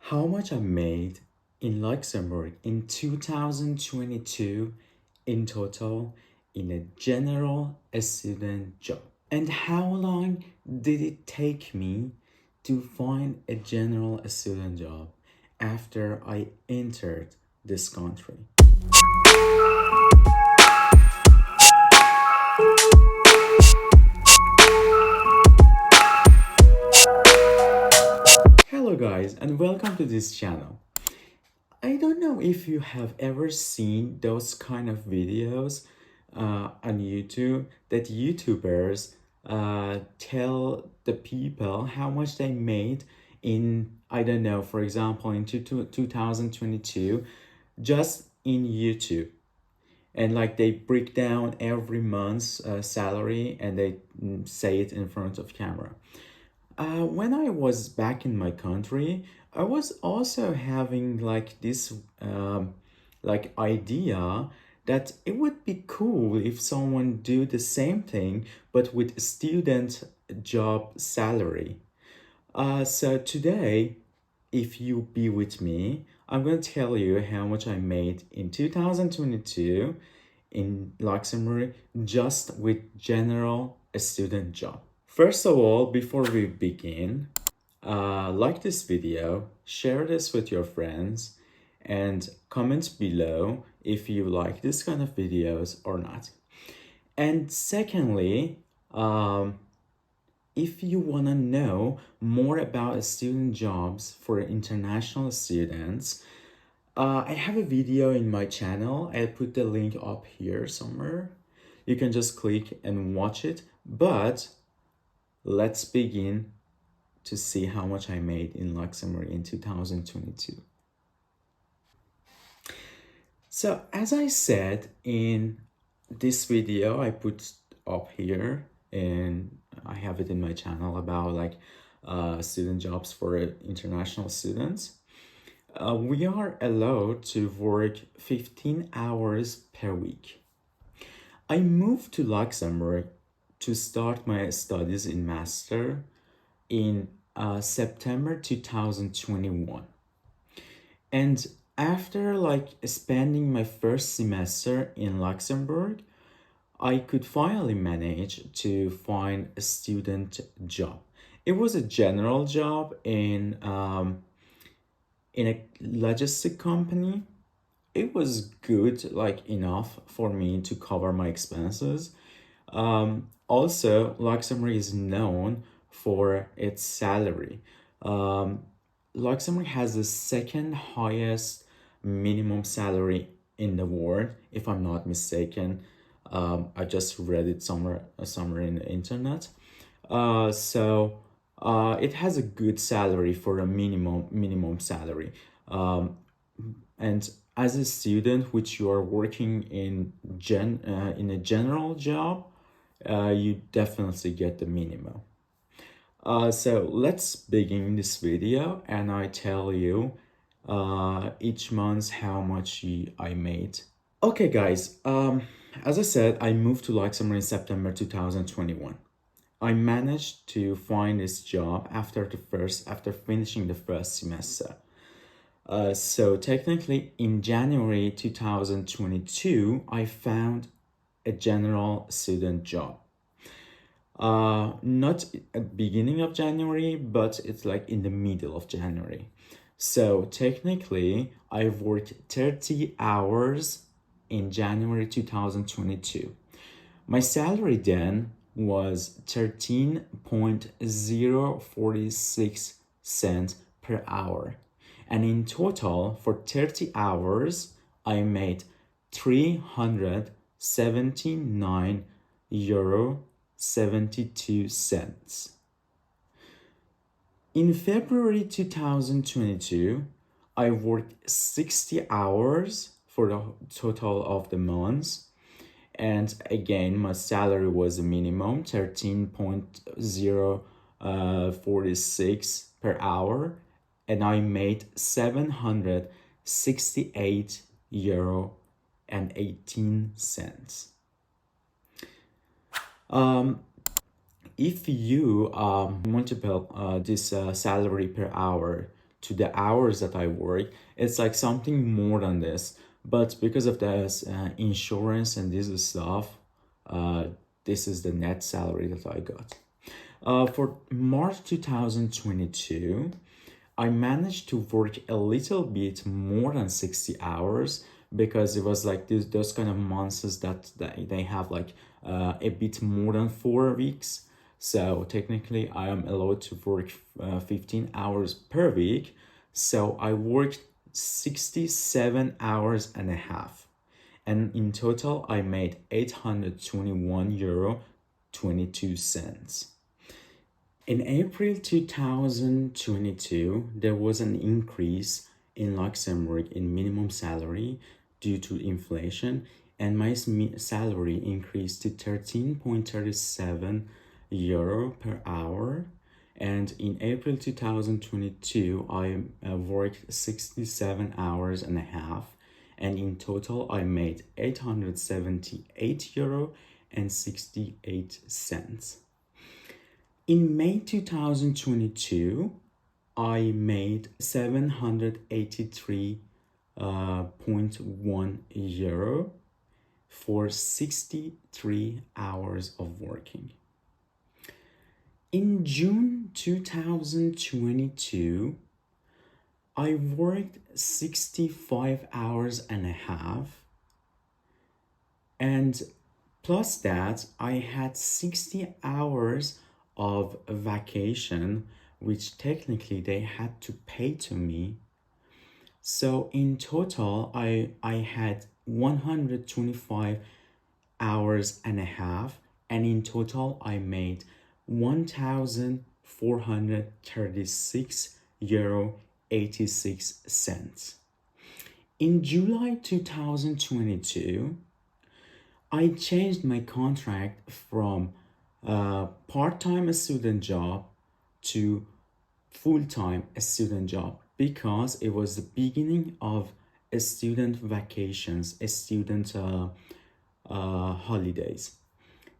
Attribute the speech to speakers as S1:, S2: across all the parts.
S1: How much I made in Luxembourg in 2022 in total in a general student job. And how long did it take me to find a general student job after I entered this country? Hello guys and welcome to this channel. I don't know if you have ever seen those kind of videos on YouTube that YouTubers tell the people how much they made in, I don't know, for example, in 2022, just in YouTube. And like they break down every month's salary and they say it in front of camera. When I was back in my country, I was also having like this like idea that it would be cool if someone do the same thing but with student job salary. So today, if you be with me, I'm going to tell you how much I made in 2022 in Luxembourg just with general student job. First of all, before we begin, like this video, share this with your friends, and comment below if you like this kind of videos or not. And secondly, if you want to know more about student jobs for international students, I have a video in my channel. I'll put the link up here somewhere. You can just click and watch it, but let's begin to see how much I made in Luxembourg in 2022. So as I said in this video, I put up here and I have it in my channel about like student jobs for international students. We are allowed to work 15 hours per week. I moved to Luxembourg to start my studies in master in September 2021. And after like spending my first semester in Luxembourg, I could finally manage to find a student job. It was a general job in a logistic company. It was good, like enough for me to cover my expenses. Also, Luxembourg is known for its salary. Luxembourg has the second highest minimum salary in the world, if I'm not mistaken. I just read it somewhere in the internet. It has a good salary for a minimum salary. And as a student, which you are working in a general job, you definitely get the minimum. So let's begin this video and I tell you each month how much I made. Okay guys, as I said, I moved to Luxembourg in September 2021. I managed to find this job after finishing the first semester. So technically in January 2022, I found a general student job. Not at beginning of January, but it's like in the middle of January. So technically, I've worked 30 hours in January 2022. My salary then was 13.046 cents per hour. And in total, for 30 hours, I made 379 euro 72 cents. In February 2022, I worked 60 hours for the total of the months. And again, my salary was a minimum 13.046 per hour. And I made 768 euro and 18 cents. If you multiply this salary per hour to the hours that I work, it's like something more than this. But because of this insurance and this stuff, uh, this is the net salary that I got. For March 2022, I managed to work a little bit more than 60 hours because it was like those kind of months that they have like a bit more than 4 weeks. So technically, I am allowed to work 15 hours per week. So I worked 67 hours and a half. And in total, I made €821 22 cents. In April 2022, there was an increase in Luxembourg in minimum salary due to inflation, and my salary increased to €13.37 per hour. And in April 2022, I worked 67 hours and a half, and in total, I made €878 and 68 cents. In May 2022, I made €783.1 for 63 hours of working. In June 2022, I worked 65 hours and a half, and plus that, I had 60 hours of vacation, which technically they had to pay to me. So in total, I had 125 hours and a half, and in total, I made €1,436 86 cents. In July 2022, I changed my contract from part-time student job to full-time student job because it was the beginning of a student vacations, a student holidays.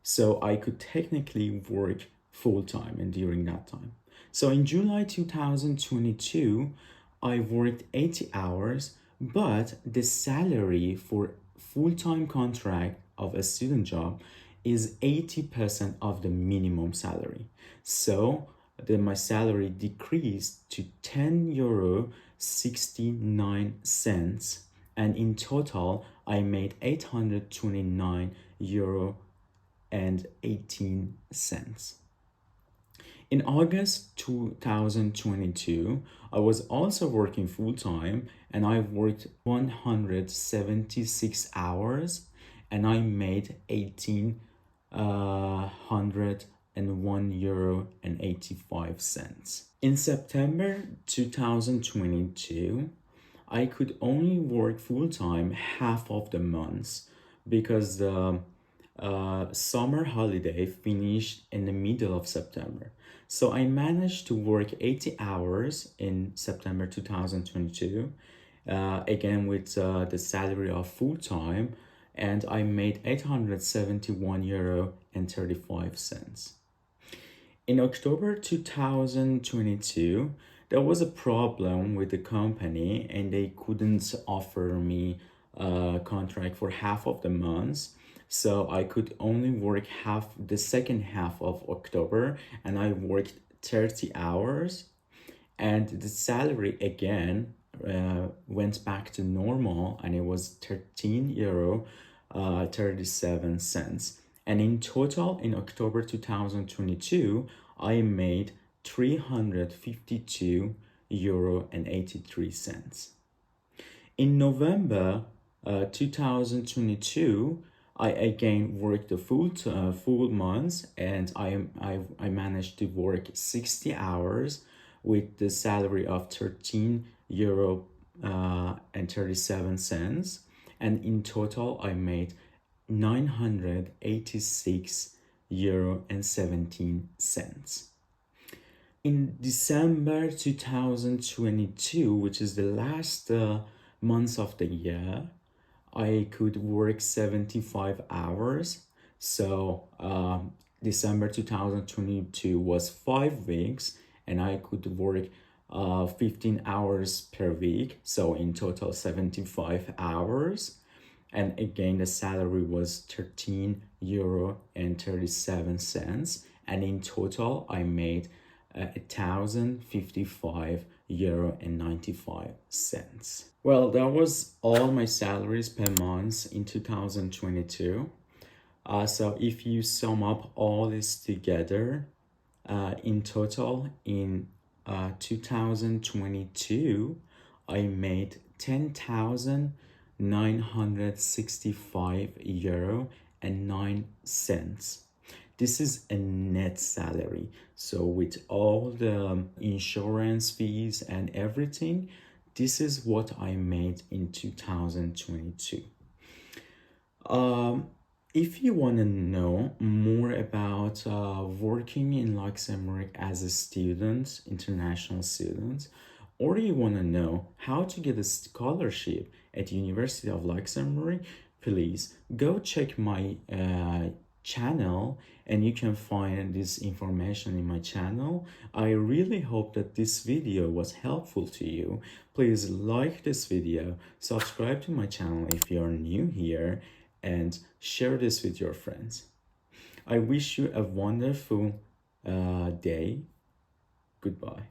S1: So I could technically work full-time and during that time. So in July 2022, I worked 80 hours, but the salary for full-time contract of a student job is 80% of the minimum salary. So then my salary decreased to €10 69 cents, and in total I made €829 and 18 cents. In August 2022, I was also working full-time, and I worked 176 hours, and I made €1,801 and 85 cents. In September 2022, I could only work full-time half of the months because the summer holiday finished in the middle of September. So I managed to work 80 hours in September 2022, again with the salary of full-time, and I made €871 and 35 cents. In October 2022, there was a problem with the company and they couldn't offer me a contract for half of the months. So I could only work the second half of October, and I worked 30 hours, and the salary again went back to normal, and it was €13 37 cents. And in total, in October 2022, I made €352 and 83 cents. In November 2022, I again worked the full months, and I managed to work 60 hours with the salary of €13 and 37 cents, and in total I made €986 and 17 cents. In December 2022, which is the last month of the year, I could work 75 hours. So December 2022 was 5 weeks, and I could work 15 hours per week, so in total 75 hours. And again, the salary was 13 euro and 37 cents, and in total I made 1,055 euro and 95 cents. Well, that was all my salaries per month in 2022. So if you sum up all this together, in total in 2022, I made 10,965 euro and 9 cents. This is a net salary. So with all the insurance fees and everything, this is what I made in 2022. If you want to know more about working in Luxembourg as a student, international student, or you want to know how to get a scholarship at University of Luxembourg, please go check my channel, and you can find this information in my channel. I really hope that this video was helpful to you. Please like this video, subscribe to my channel if you're new here, and share this with your friends. I wish you a wonderful day. Goodbye.